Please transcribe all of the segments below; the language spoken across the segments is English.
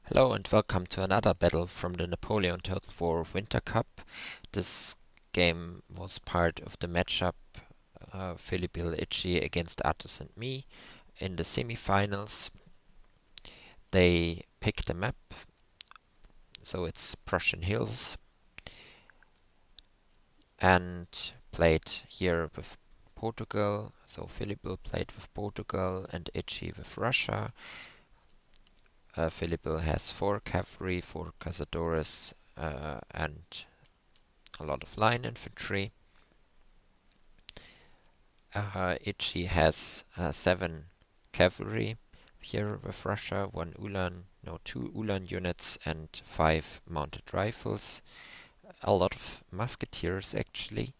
Hello and welcome to another battle from the Napoleon Total War Winter Cup. This game was part of the matchup Villibill&Itchy against Athos and me. In the semi-finals, they picked a map, so it's Prussian hills, and played here with Portugal. So Villibill played with Portugal and Itchy with Russia. Villibill has 4 cavalry, 4 cazadores, and a lot of line infantry. Itchy has 7 cavalry here with Russia, 2 Ulan units and 5 mounted rifles. A lot of musketeers actually,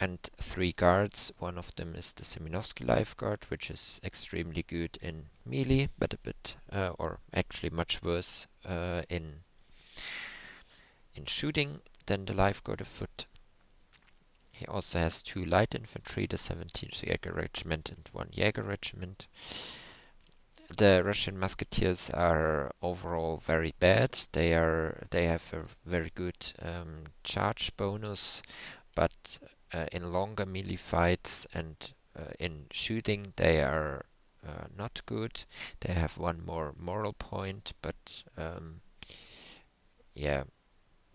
and 3 guards. One of them is the Seminovsky Life Guard, which is extremely good in melee, but a bit, or actually much worse in shooting than the Life Guard of foot. He also has 2 light infantry, the 17th Jaeger Regiment and 1 Jaeger Regiment. The Russian musketeers are overall very bad. They have a very good charge bonus, but in longer melee fights and in shooting they are not good. They have 1 more moral point, but yeah,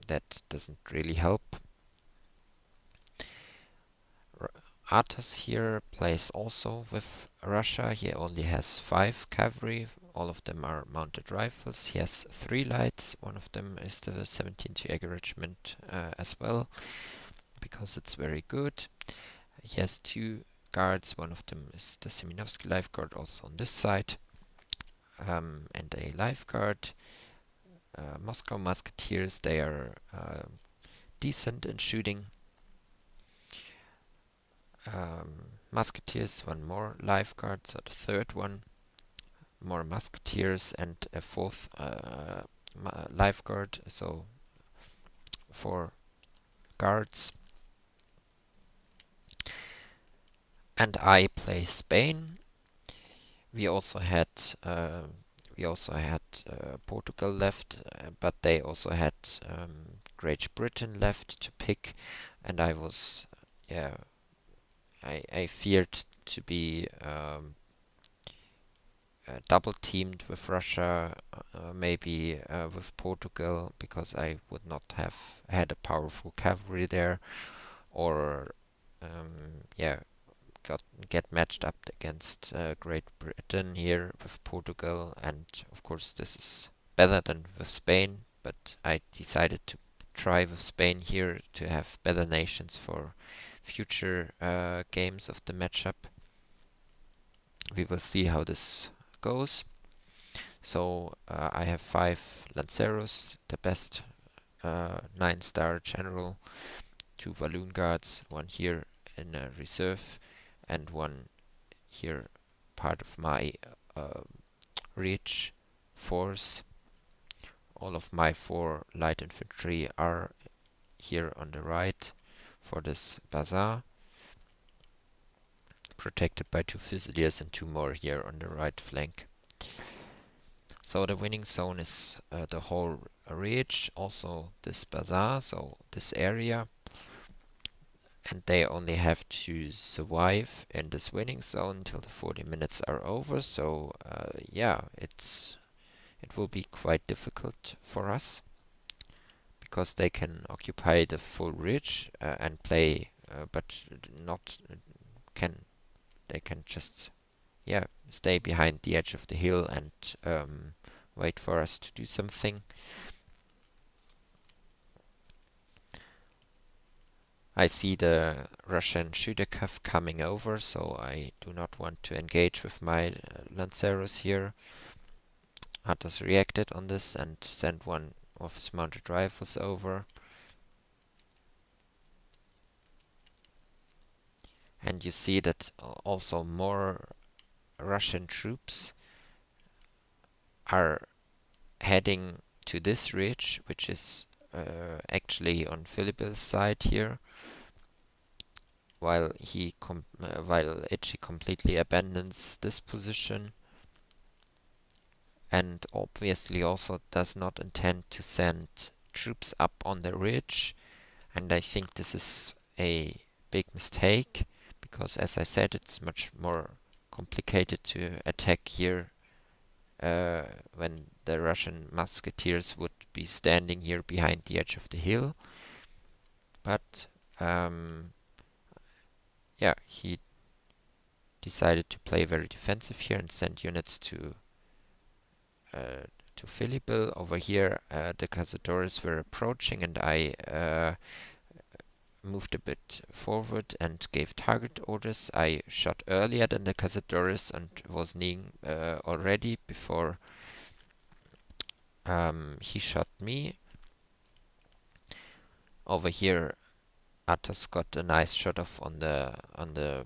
that doesn't really help. Athos here plays also with Russia. He only has 5 cavalry. All of them are mounted rifles. He has 3 lights. One of them is the 17th Jaeger Regiment as well, because it's very good. He has 2 guards. One of them is the Seminovsky Life Guard, also on this side, and a Life Guard. Moscow Musketeers, they are decent in shooting. Musketeers, 1 more Life Guard, so the 3rd one. More musketeers and a 4th Life Guard, so 4 guards. And I play Spain. We also had Portugal left, but they also had Great Britain left to pick, and I was I feared to be double teamed with Russia, maybe with Portugal, because I would not have had a powerful cavalry there, or get matched up against Great Britain here with Portugal, and of course this is better than with Spain, but I decided to try with Spain here to have better nations for future games of the matchup. We will see how this goes. So I have 5 Lanceros, the best 9-star general, 2 Walloon Guards, 1 here in a reserve, and 1 here part of my reach force. All of my 4 light infantry are here on the right for this bazaar, protected by 2 Fusiliers and 2 more here on the right flank. So the winning zone is the whole reach, also this bazaar, so this area, and they only have to survive in this winning zone until the 40 minutes are over. So yeah, it will be quite difficult for us, because they can occupy the full ridge and play, but not they can just stay behind the edge of the hill and wait for us to do something. I see the Russian Shudakov coming over, so I do not want to engage with my Lanceros here. Athos reacted on this and sent 1 of his mounted rifles over. And you see that also more Russian troops are heading to this ridge, which is actually on Villibill's side here, while Itchy completely abandons this position. and obviously also does not intend to send troops up on the ridge. And I think this is a big mistake, because as I said, it's much more complicated to attack here when the Russian musketeers would be standing here behind the edge of the hill. But yeah, he decided to play very defensive here and send units to Villibill. Over here, the Cazadores were approaching, and I moved a bit forward and gave target orders. I shot earlier than the Cazadores and was kneeing already before he shot me. Over here, Athos got a nice shot off on the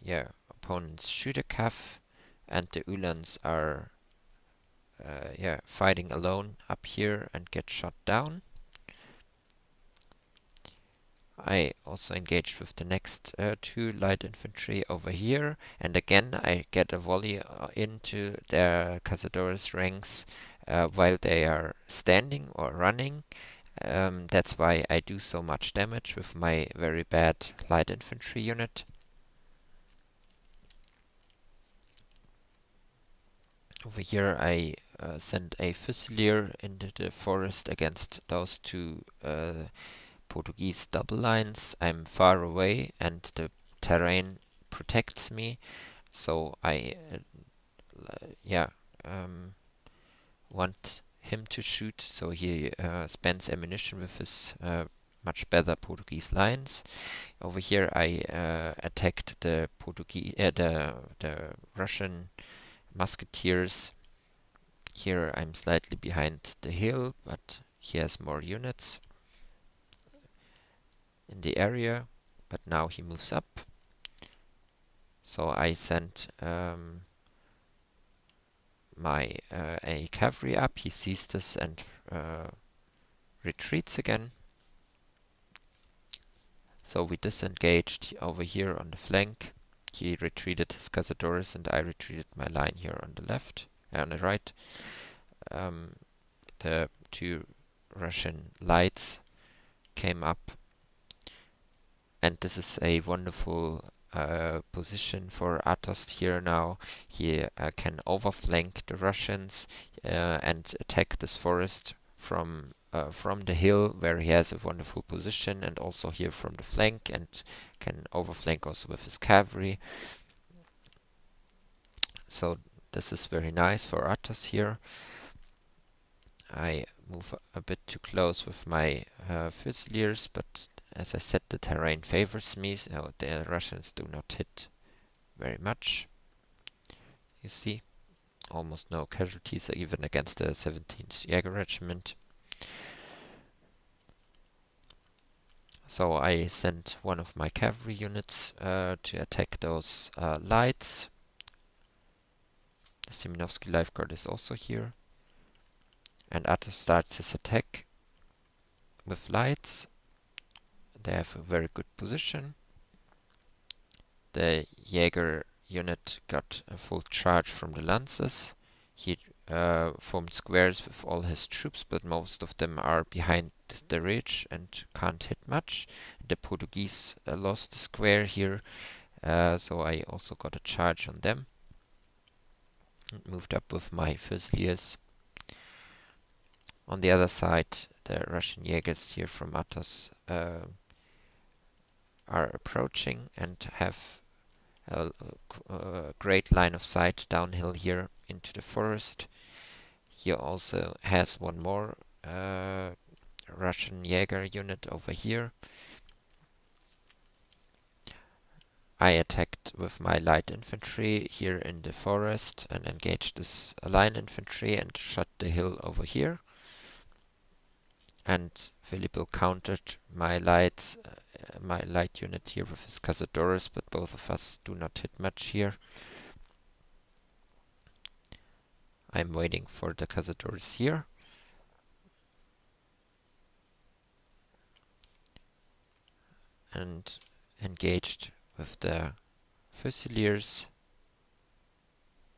yeah, opponent's shooter cav, and the Uhlans are yeah, fighting alone up here and get shot down. I also engaged with the next two light infantry over here, and again I get a volley into their Cazadores ranks while they are standing or running. That's why I do so much damage with my very bad light infantry unit. Over here I send a Fusilier into the forest against those two Portuguese double lines. I'm far away and the terrain protects me, so I yeah, want him to shoot, so he spends ammunition with his much better Portuguese lines. Over here I attacked the the Russian musketeers. Here I'm slightly behind the hill, but he has more units in the area, but now he moves up. So I sent my a cavalry up. He sees this and retreats again. So we disengaged over here on the flank. He retreated his Cazadores and I retreated my line here on the left, on the right. The two Russian lights came up, and this is a wonderful position for Athos here now. He can overflank the Russians and attack this forest from the hill, where he has a wonderful position, and also here from the flank, and can overflank also with his cavalry. So this is very nice for Athos here. I move a bit too close with my Fusiliers, but as I said, the terrain favors me, so the Russians do not hit very much. You see, almost no casualties, even against the 17th Jäger Regiment. So I sent one of my cavalry units to attack those lights. The Seminovsky Life Guard is also here. And Athos starts his attack with lights. They have a very good position. The Jäger unit got a full charge from the Lancers. He formed squares with all his troops, but most of them are behind the ridge and can't hit much. The Portuguese lost the square here, so I also got a charge on them. And moved up with my Fusiliers. On the other side, the Russian Jägers here from Athos are approaching and have a great line of sight downhill here into the forest. He also has one more Russian Jäger unit over here. I attacked with my light infantry here in the forest and engaged this line infantry and shot the hill over here. And Villibill countered my light unit here with his Cazadores, but both of us do not hit much here. I'm waiting for the Cazadores here. And engaged with the Fusiliers,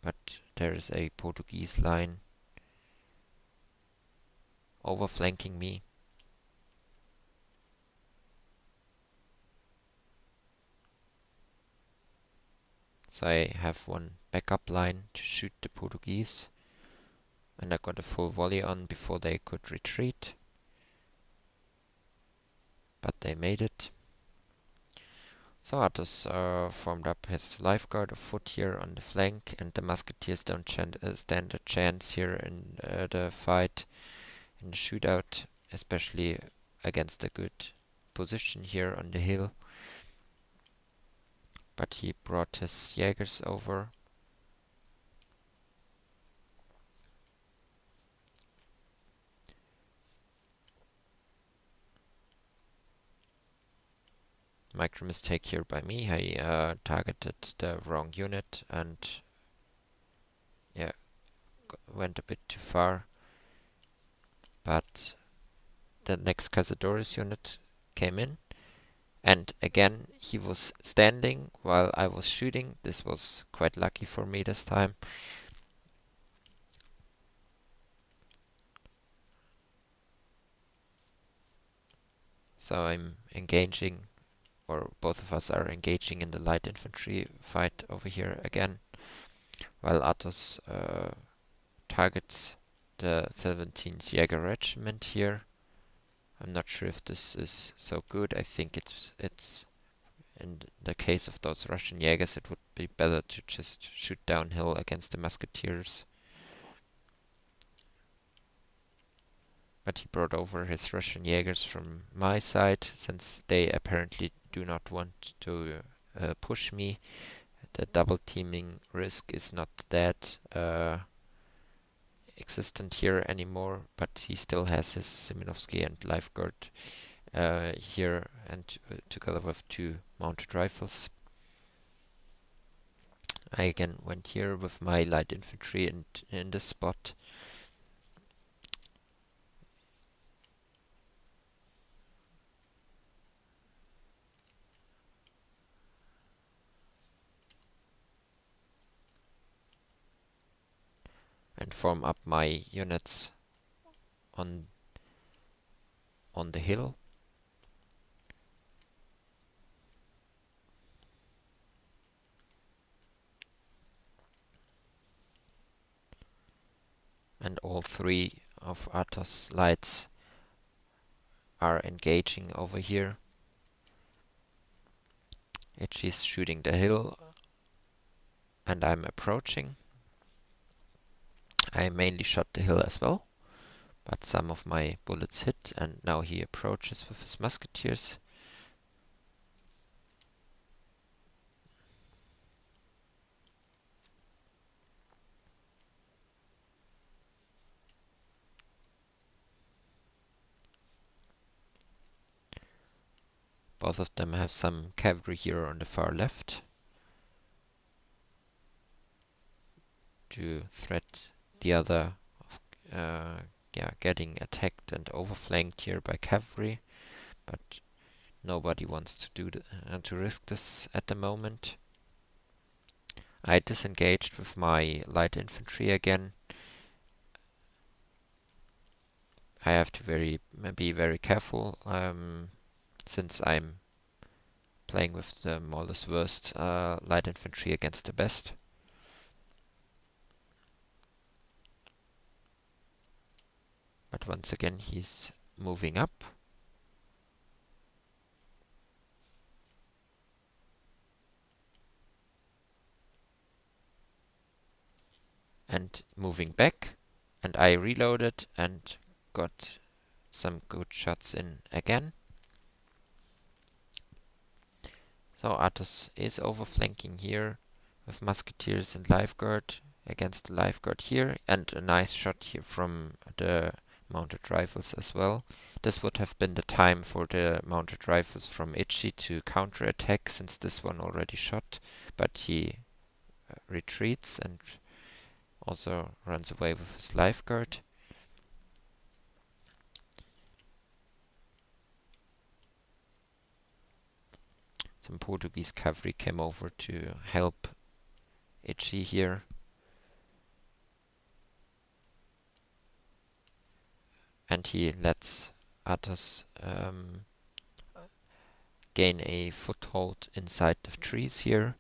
but there is a Portuguese line overflanking me. So I have one backup line to shoot the Portuguese, and I got a full volley on before they could retreat, but they made it. So Athos formed up his lifeguard of foot here on the flank, and the musketeers don't stand a chance here in the fight, in the shootout, especially against a good position here on the hill. But he brought his Jägers over. Micro mistake here by me. I targeted the wrong unit and yeah, went a bit too far. But the next Cazadores unit came in, and again he was standing while I was shooting. This was quite lucky for me this time. So I'm engaging, or both of us are engaging in the light infantry fight over here again, while Athos targets the 17th Jäger Regiment here. I'm not sure if this is so good. I think it's in the case of those Russian Jägers, it would be better to just shoot downhill against the musketeers. But he brought over his Russian Jägers from my side, since they apparently do not want to push me. The double teaming risk is not that existent here anymore, but he still has his Seminovsky and Lifeguard here, and together with 2 mounted rifles. I again went here with my light infantry and in this spot. And form up my units on the hill. And all 3 of Athos' lights are engaging over here. Itchy's shooting the hill, and I'm approaching. I mainly shot the hill as well, but some of my bullets hit, and now he approaches with his musketeers. Both of them have some cavalry here on the far left to threat the other of getting attacked and overflanked here by cavalry, but nobody wants to do to risk this at the moment. I disengaged with my light infantry again. I have to be very careful, since I'm playing with the more or less worst light infantry against the best. But once again he's moving up. And moving back, and I reloaded and got some good shots in again. So Athos is overflanking here with musketeers and lifeguard against the lifeguard here, and a nice shot here from the mounted rifles as well. This would have been the time for the mounted rifles from Itchy to counterattack, since this one already shot, but he retreats and also runs away with his lifeguard. Some Portuguese cavalry came over to help Itchy here. and he lets Athos gain a foothold inside the trees here.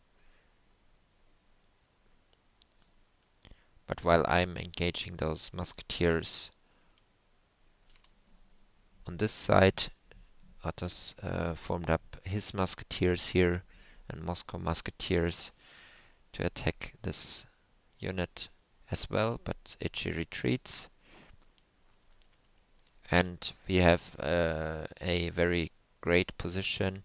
But while I'm engaging those musketeers on this side, Athos formed up his musketeers here and Moscow musketeers to attack this unit as well, but Itchy retreats. And we have a very great position.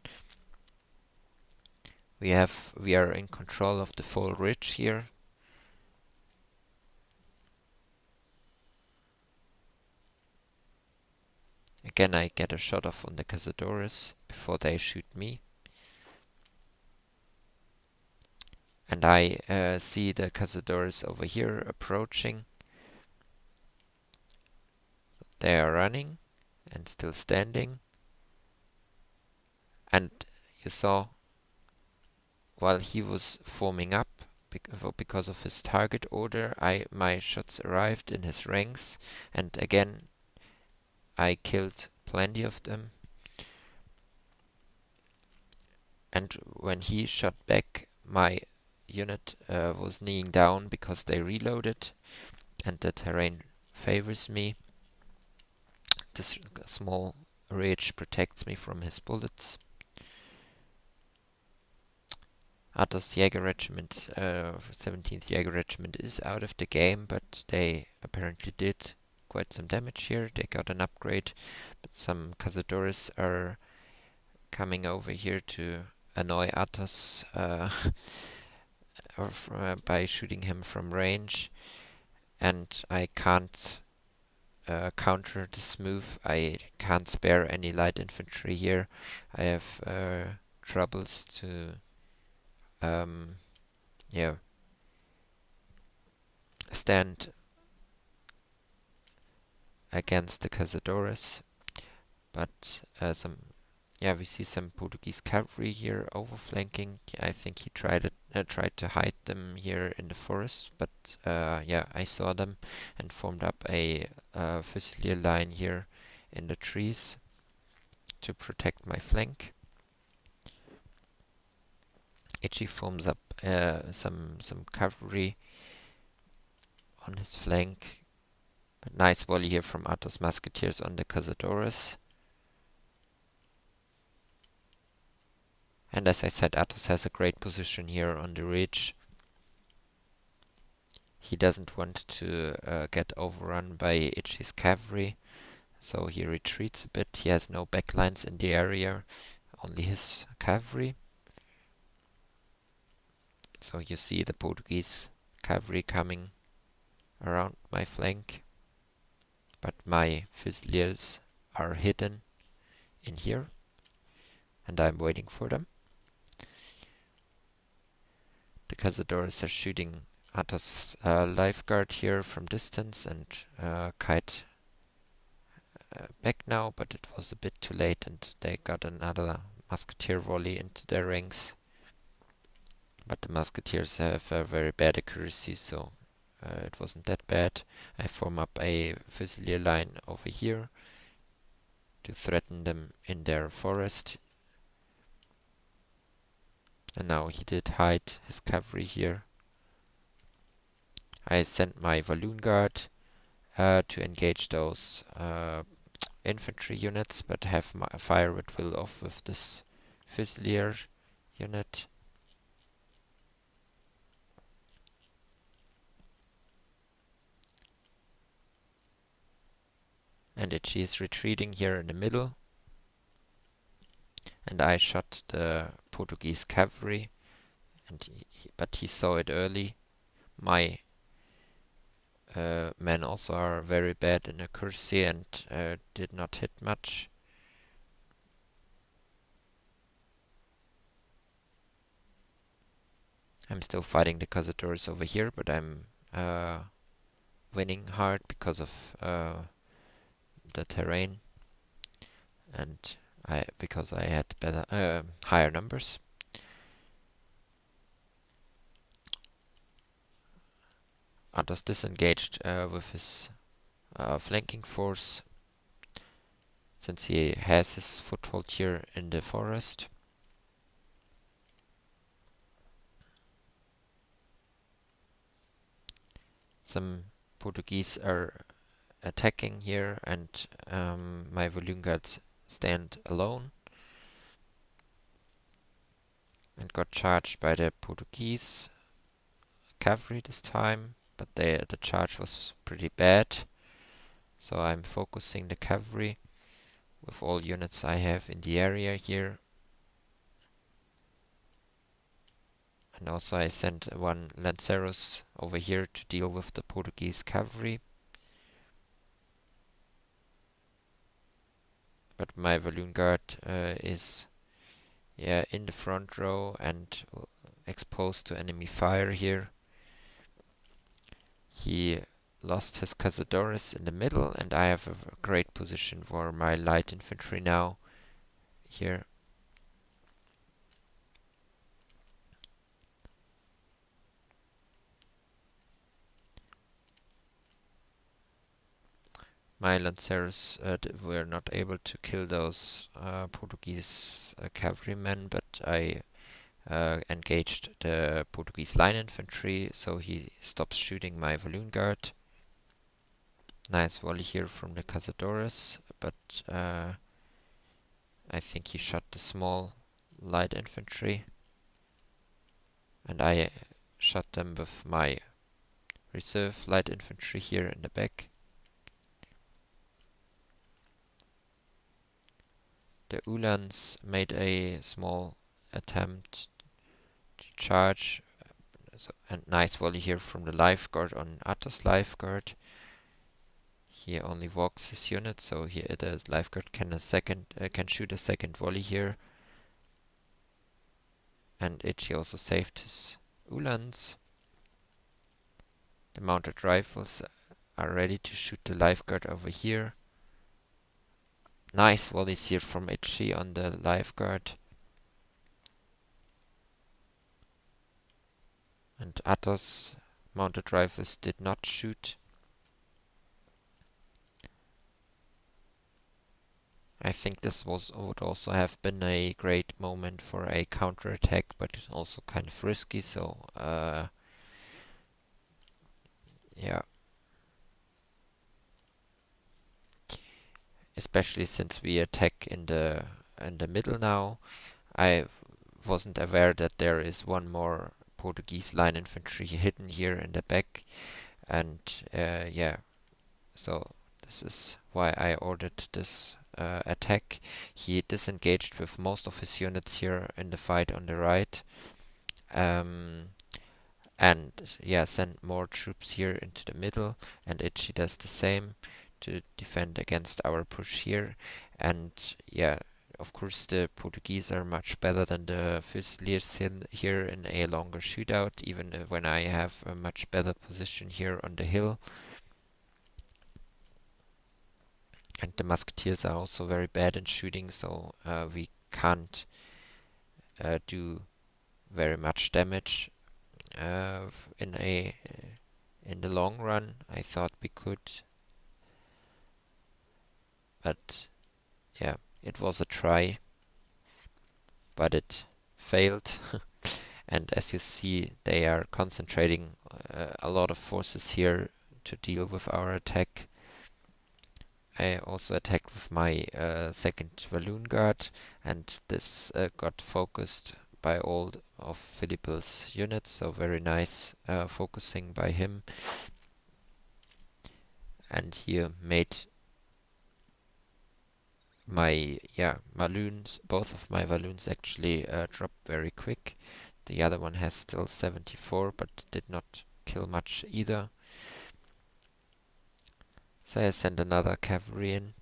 We are in control of the full ridge here. Again, I get a shot off on the Cazadores before they shoot me. And I see the Cazadores over here approaching. They are running and still standing. And you saw, while he was forming up, because of his target order, my shots arrived in his ranks, and again I killed plenty of them. And when he shot back, my unit was kneeling down because they reloaded, and the terrain favors me. This small ridge protects me from his bullets. Athos Jäger Regiment, 17th Jäger Regiment is out of the game, but they apparently did quite some damage here. They got an upgrade, but some Cazadores are coming over here to annoy Athos by shooting him from range, and I can't counter this move. I can't spare any light infantry here. I have troubles to stand against the Cazadores, but we see some Portuguese cavalry here overflanking. I think he tried to hide them here in the forest, but I saw them and formed up a Fusilier line here in the trees to protect my flank. Itchy forms up some cavalry on his flank, but nice volley here from Athos musketeers on the Cazadores. And as I said, Athos has a great position here on the ridge. He doesn't want to get overrun by Itchy's cavalry, so he retreats a bit. He has no backlines in the area, only his cavalry. So you see the Portuguese cavalry coming around my flank, but my Fusiliers are hidden in here, and I'm waiting for them. The Cazadores are shooting Athos' lifeguard here from distance, and kite back now, but it was a bit too late, and they got another musketeer volley into their ranks. But the musketeers have a very bad accuracy, so it wasn't that bad. I form up a Fusilier line over here to threaten them in their forest. And now he did hide his cavalry here. I sent my Walloon Guard to engage those infantry units, but have my fire at will off with this Fusilier unit. And Itchy is retreating here in the middle. And I shot the Portuguese cavalry, but he saw it early. My men also are very bad in accuracy and did not hit much. I'm still fighting the Cazadores over here, but I'm winning hard because of the terrain, and because I had better higher numbers. Athos disengaged with his flanking force, since he has his foothold here in the forest. Some Portuguese are attacking here, and my Walloon Guards stand alone and got charged by the Portuguese cavalry this time, but the charge was pretty bad, so I'm focusing the cavalry with all units I have in the area here. And also I sent one Lanceros over here to deal with the Portuguese cavalry. But my Walloon Guard is in the front row and exposed to enemy fire here. He lost his Cazadores in the middle, and I have a great position for my light infantry now here. My Lancers were not able to kill those Portuguese cavalrymen, but I engaged the Portuguese line infantry, so he stops shooting my Walloon Guard. Nice volley here from the Cazadores, but I think he shot the small light infantry, and I shot them with my reserve light infantry here in the back. The Uhlans made a small attempt to charge, and nice volley here from the Life Guard on Athos Life Guard. He only walks his unit, so here the Life Guard can shoot a second volley here. And Itchy also saved his Uhlans. The mounted rifles are ready to shoot the Life Guard over here. Nice volleys here from Itchy on the Life Guard. And Athos mounted rifles did not shoot. I think this would also have been a great moment for a counterattack, but also kind of risky, so yeah. Especially since we attack in the middle now. I wasn't aware that there is one more Portuguese line infantry hidden here in the back, and yeah, so this is why I ordered this attack. He disengaged with most of his units here in the fight on the right, and yeah, sent more troops here into the middle, and Itchy does the same to defend against our push here. And yeah, of course the Portuguese are much better than the Fusiliers here in a longer shootout, even when I have a much better position here on the hill. And the Musketeers are also very bad in shooting, so we can't do very much damage in the long run. I thought we could, but yeah, it was a try, but it failed. And as you see, they are concentrating a lot of forces here to deal with our attack. I also attacked with my second Walloon Guard, and this got focused by all of Villibill&Itchy's units, so very nice focusing by him. And he made my Walloons, both of my Walloons actually drop very quick. The other one has still 74, but did not kill much either. So I send another cavalry in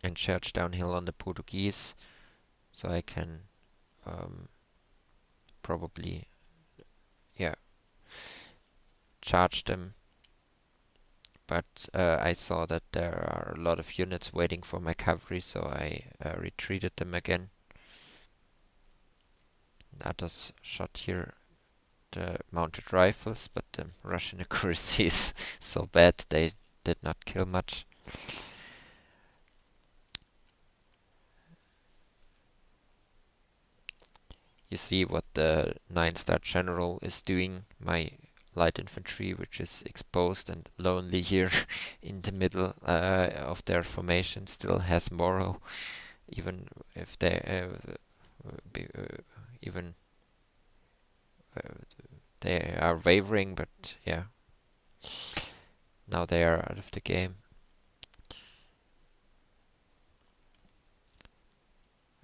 and charge downhill on the Portuguese, so I can probably charge them. But I saw that there are a lot of units waiting for my cavalry, so I retreated them again. Others shot here the mounted rifles, but the Russian accuracy is so bad they did not kill much. you see what the 9-star general is doing. My light infantry, which is exposed and lonely here in the middle of their formation, still has moral, even if even uh, they are wavering. But yeah, now they are out of the game.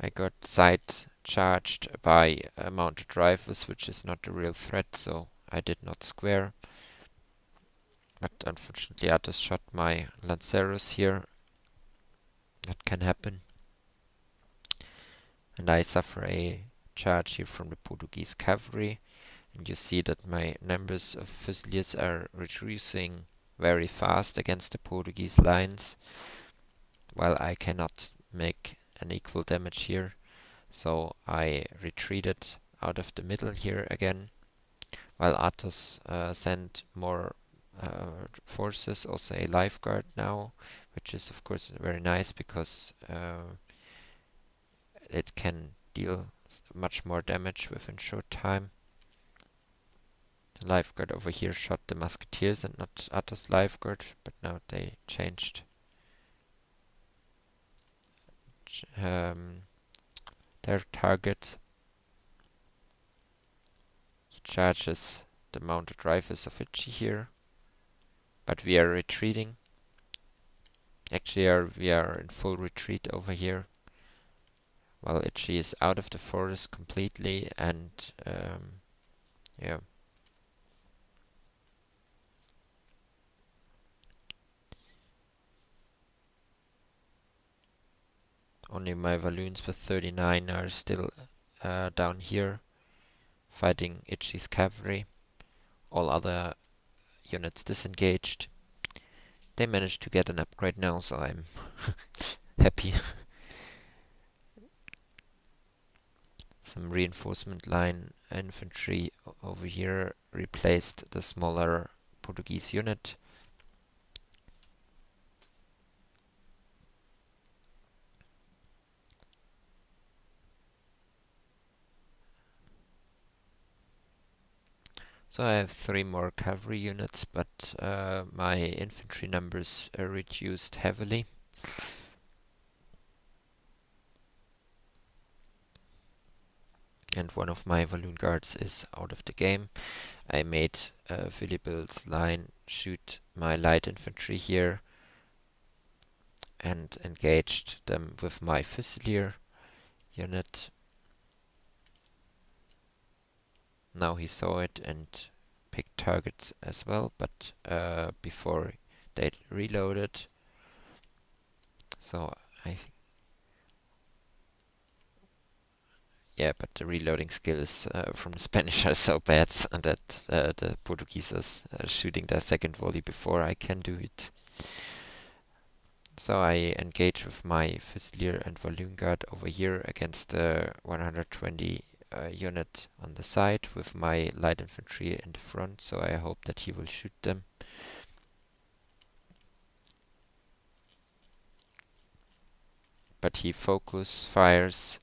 I got side charged by mounted rifles, which is not a real threat, so I did not square. But unfortunately, Athos shot my Lanceros here. That can happen. And I suffer a charge here from the Portuguese cavalry. And you see that my numbers of Fusiliers are reducing very fast against the Portuguese lines, while I cannot make an equal damage here. So I retreated out of the middle here again, while Athos sent more forces, also a lifeguard now, which is of course very nice because it can deal much more damage within short time. The lifeguard over here shot the musketeers and not Athos' lifeguard, but now they changed their target. He charges the mounted rifles of Itchy here, but we are retreating. Actually, we are in full retreat over here, while Itchy is out of the forest completely, and yeah. Only my Walloons with 39 are still down here, fighting Itchy's cavalry. All other units disengaged. They managed to get an upgrade now, so I'm happy. Some reinforcement line infantry over here replaced the smaller Portuguese unit. So I have 3 more cavalry units, but my infantry numbers are reduced heavily. And one of my Walloon guards is out of the game. I made Villibill&Itchy's line shoot my light infantry here and engaged them with my Fusilier unit. Now he saw it and picked targets as well, but before they reloaded. So yeah, but the reloading skills from the Spanish are so bad that the Portuguese are shooting their second volley before I can do it. So I engage with my Fusilier and Walloon Guard over here against the 120 unit on the side with my light infantry in the front, so I hope that he will shoot them. But he focus fires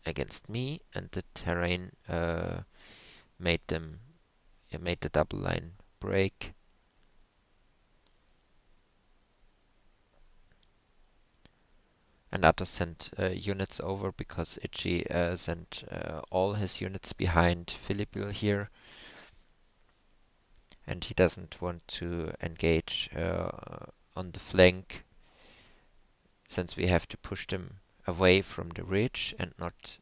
against me, and the terrain made the double line break. And Athos sent units over because Itchy sent all his units behind Villibill here, and he doesn't want to engage on the flank, since we have to push them away from the ridge and not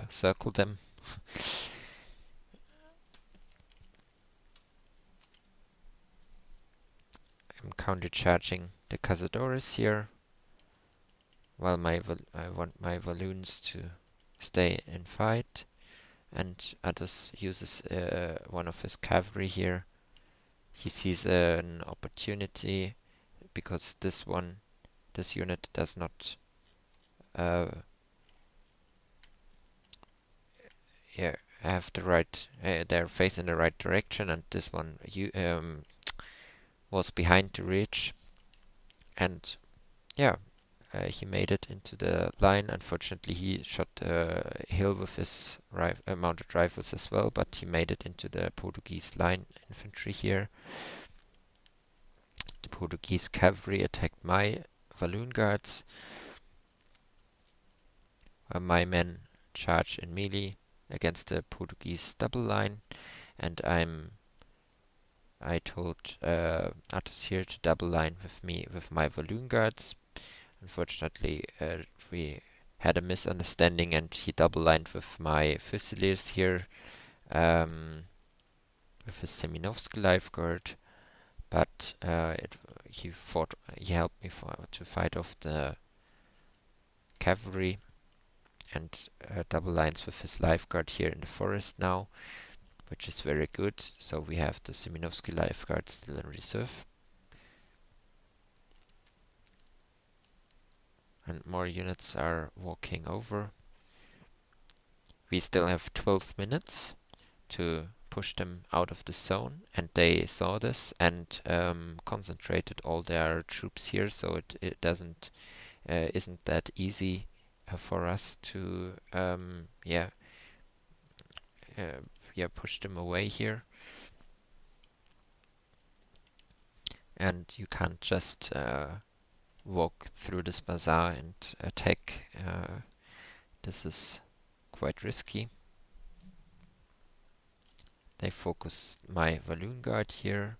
circle them. I'm countercharging the Cazadores here, while I want my Walloons to stay in fight, and Athos uses one of his cavalry here. He sees an opportunity because this unit does not have the right, they're facing the right direction, and this one was behind the ridge, and yeah, he made it into the line. Unfortunately, he shot the hill with his mounted rifles as well, but he made it into the Portuguese line infantry here. The Portuguese cavalry attacked my Walloon guards. My men charge in melee against the Portuguese double line, and I told Athos here to double line with my Walloon guards. Unfortunately, we had a misunderstanding, and he double lined with my Fusiliers here, with his Seminovsky Life Guard, but he helped me to fight off the cavalry, and double lines with his Life Guard here in the forest now, which is very good. So we have the Seminovsky Life Guard still in reserve. And more units are walking over. We still have 12 minutes to push them out of the zone, and they saw this and concentrated all their troops here, so it isn't that easy for us to push them away here. And you can't just walk through this bazaar and attack. This is quite risky. They focus my Walloon Guard here,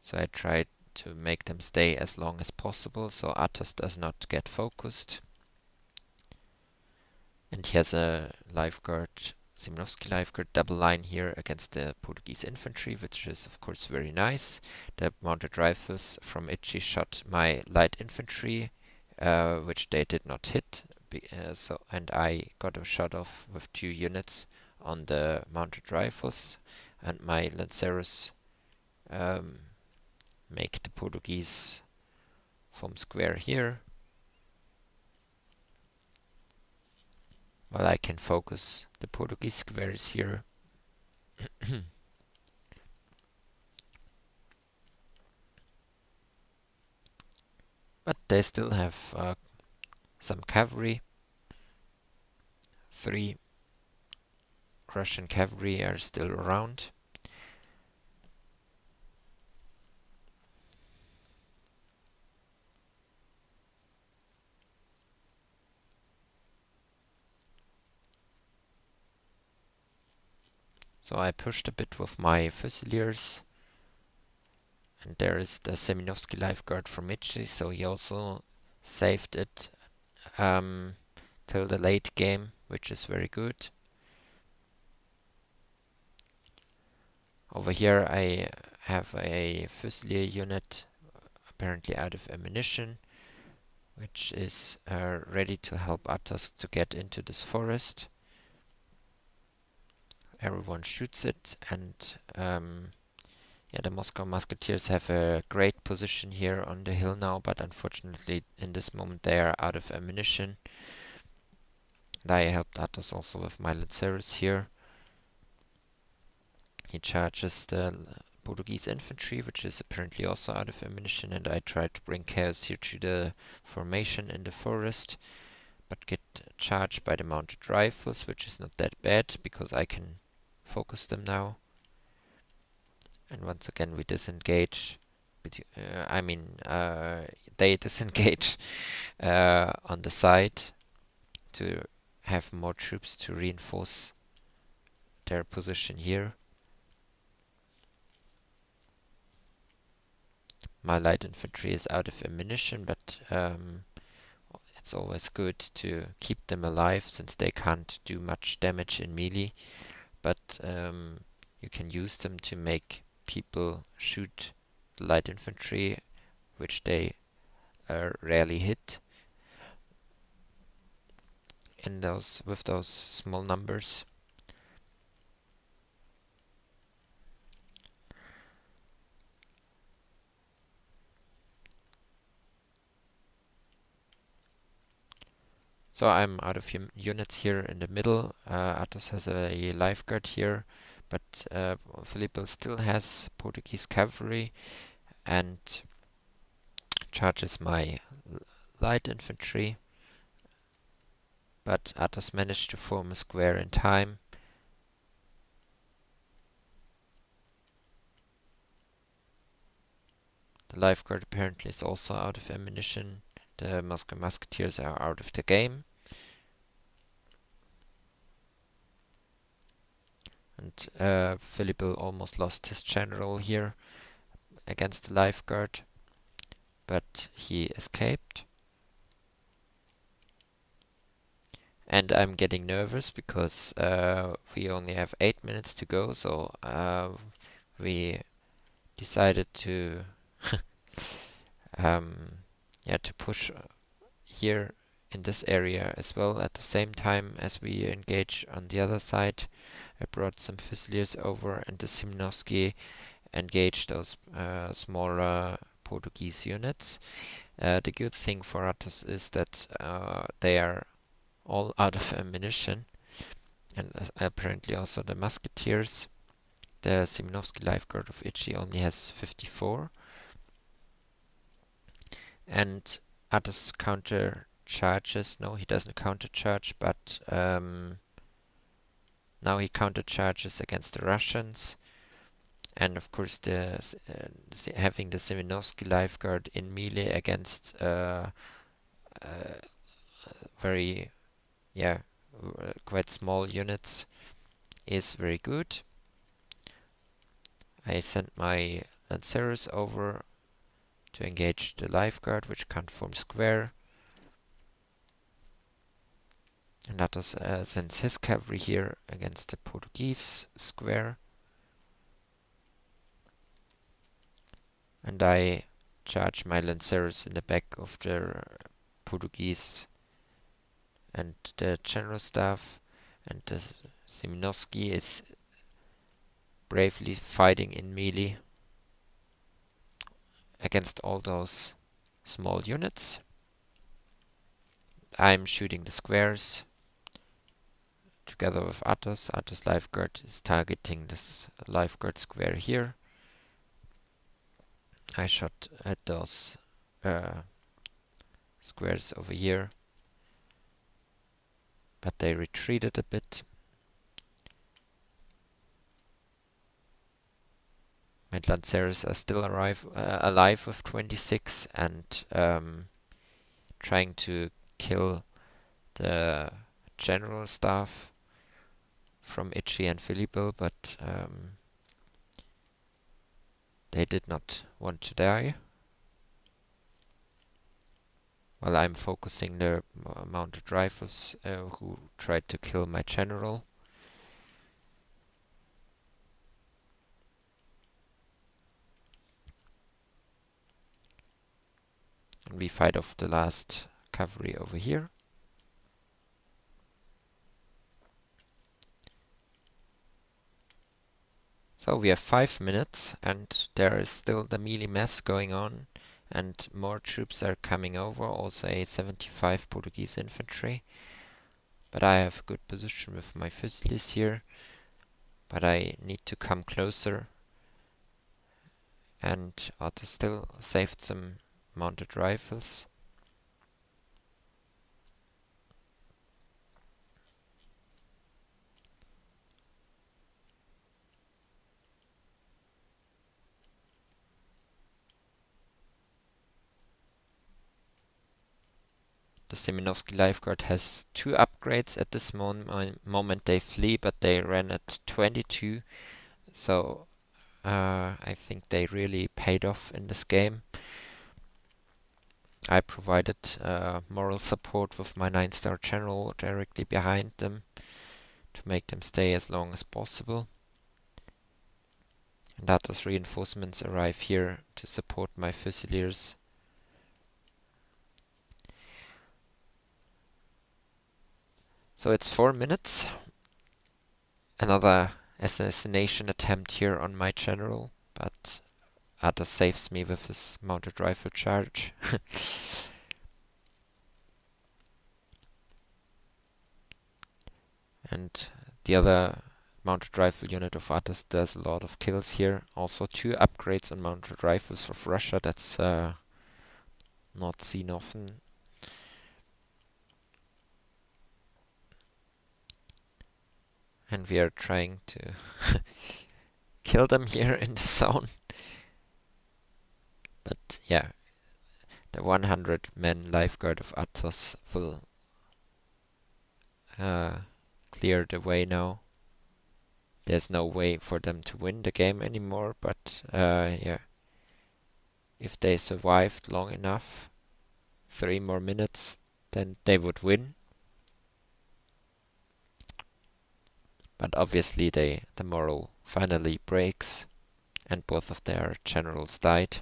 so I tried to make them stay as long as possible so Athos does not get focused. And he has a Life Guard, Seminovsky Life Guard double line here against the Portuguese infantry, which is of course very nice. The mounted rifles from Itchy shot my light infantry, which they did not hit, and I got a shot off with 2 units on the mounted rifles, and my Lanceros make the Portuguese form square here, while I can focus the Portuguese squares here. But they still have some cavalry. 3 Prussian cavalry are still around. So I pushed a bit with my Fusiliers. And there is the Seminovsky Life Guard from Itchy, so he also saved it till the late game, which is very good. Over here I have a Fusilier unit apparently out of ammunition, which is ready to help Athos to get into this forest. Everyone shoots it, and the Moscow Musketeers have a great position here on the hill now, but unfortunately in this moment they are out of ammunition. And I helped Athos also with my Lanceros here. He charges the Portuguese infantry, which is apparently also out of ammunition, and I try to bring chaos here to the formation in the forest, but get charged by the mounted rifles, which is not that bad because I can focus them now. And once again we disengage. They disengage on the side to have more troops to reinforce their position here. My light infantry is out of ammunition, but it's always good to keep them alive since they can't do much damage in melee. But you can use them to make people shoot the light infantry, which they rarely hit with those small numbers. So I'm out of units here in the middle. Athos has a Life Guard here, but Villibill still has Portuguese cavalry, and charges my light infantry, but Athos managed to form a square in time. The lifeguard apparently is also out of ammunition. The musketeers are out of the game. And Villibill almost lost his general here against the lifeguard, but he escaped. And I'm getting nervous because we only have 8 minutes to go, so we decided to to push here in this area as well at the same time as we engage on the other side. I brought some Fusiliers over, and the Simonowski engaged those smaller Portuguese units. The good thing for Athos is that they are all out of ammunition, and apparently also the musketeers. The Simonowski Lifeguard of Itchy only has 54, and Athos counter charges. No, he doesn't counter charge, but now he counter charges against the Russians. And of course, having the Simonowski Lifeguard in melee against very quite small units is very good. I sent my Lanceros over to engage the Lifeguard, which can't form square. And Athos sends his cavalry here against the Portuguese square. And I charge my Lanceros in the back of the Portuguese and the general staff, and the Simonowski is bravely fighting in melee against all those small units. I'm shooting the squares together with Athos. Athos Lifeguard is targeting this Lifeguard square here. I shot at those squares over here, but they retreated a bit. My Lanceros are still alive with 26 and trying to kill the general staff from Itchy and Villibill, but they did not want to die. While I'm focusing the mounted rifles who tried to kill my general. And we fight off the last cavalry over here. So we have 5 minutes, and there is still the melee mess going on, and more troops are coming over, also a 75 Portuguese infantry. But I have a good position with my Fusiliers here, but I need to come closer. And Otto still saved some mounted rifles. The Simonowski Lifeguard has 2 upgrades at this moment. They flee, but they ran at 22. So I think they really paid off in this game. I provided moral support with my 9-star general directly behind them to make them stay as long as possible. And Athos reinforcements arrive here to support my Fusiliers. So it's 4 minutes. Another assassination attempt here on my general, but Athos saves me with his mounted rifle charge. And the other mounted rifle unit of Athos does a lot of kills here. Also 2 upgrades on mounted rifles of Russia. That's not seen often. And we are trying to kill them here in the zone. But yeah, the 100-man lifeguard of Athos will clear the way now. There's no way for them to win the game anymore, but yeah, if they survived long enough, 3 more minutes, then they would win. But obviously the morale finally breaks, and both of their generals died.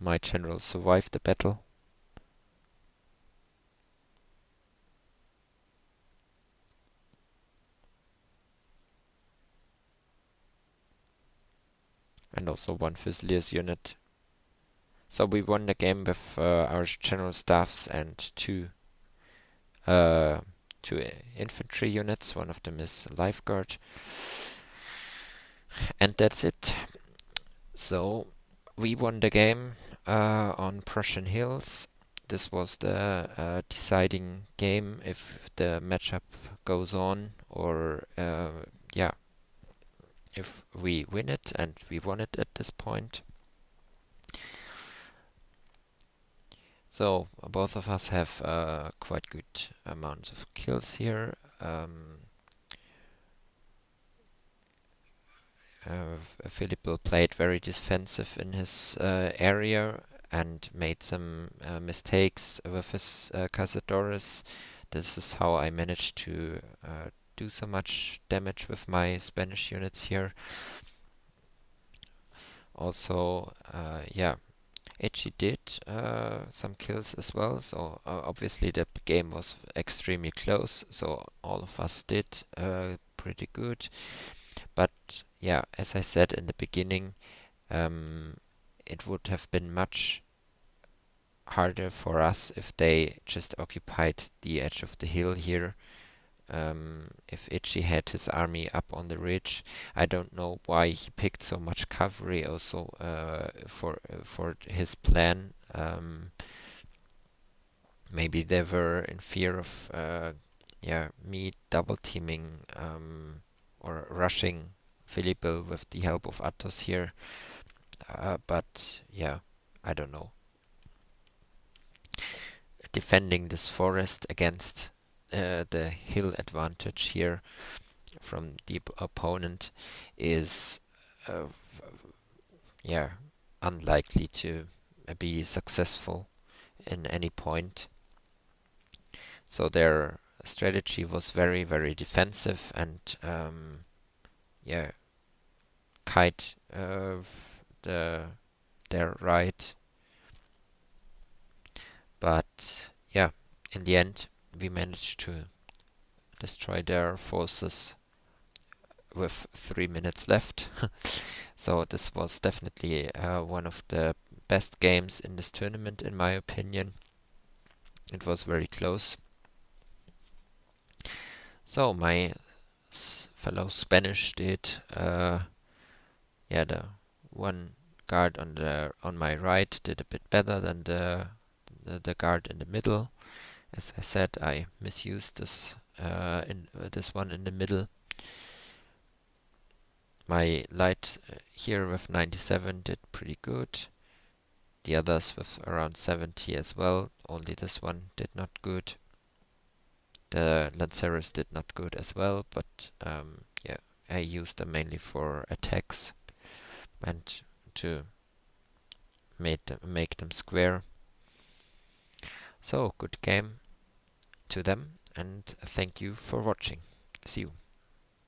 My general survived the battle. And also one Fusiliers unit. So we won the game with our general staffs and two infantry units. One of them is a lifeguard. And that's it. So we won the game on Prussian hills. This was the deciding game if the matchup goes on, or yeah, if we win it, and we won it at this point. So both of us have quite good amounts of kills here. Villibill played very defensive in his area and made some mistakes with his Cazadores. This is how I managed to do so much damage with my Spanish units here. Also, yeah, Itchy did some kills as well, so obviously the game was extremely close, so all of us did pretty good. But yeah, as I said in the beginning, it would have been much harder for us if they just occupied the edge of the hill here. If Itchy had his army up on the ridge, I don't know why he picked so much cavalry also for his plan. Maybe they were in fear of yeah, me double teaming or rushing Villibill with the help of Athos here. But yeah, I don't know. Defending this forest against the hill advantage here from the opponent is yeah, unlikely to be successful in any point. So their strategy was very, very defensive, and yeah, kite their right. But yeah, in the end, we managed to destroy their forces with 3 minutes left. So this was definitely one of the best games in this tournament, in my opinion. It was very close. So my fellow Spanish did, yeah, the one guard on my right did a bit better than the guard in the middle. As I said, I misused this this one in the middle. My light here with 97 did pretty good. The others with around 70 as well. Only this one did not good. The Lanceros did not good as well, but yeah, I used them mainly for attacks and to make them square. So good game to them, and thank you for watching. See you.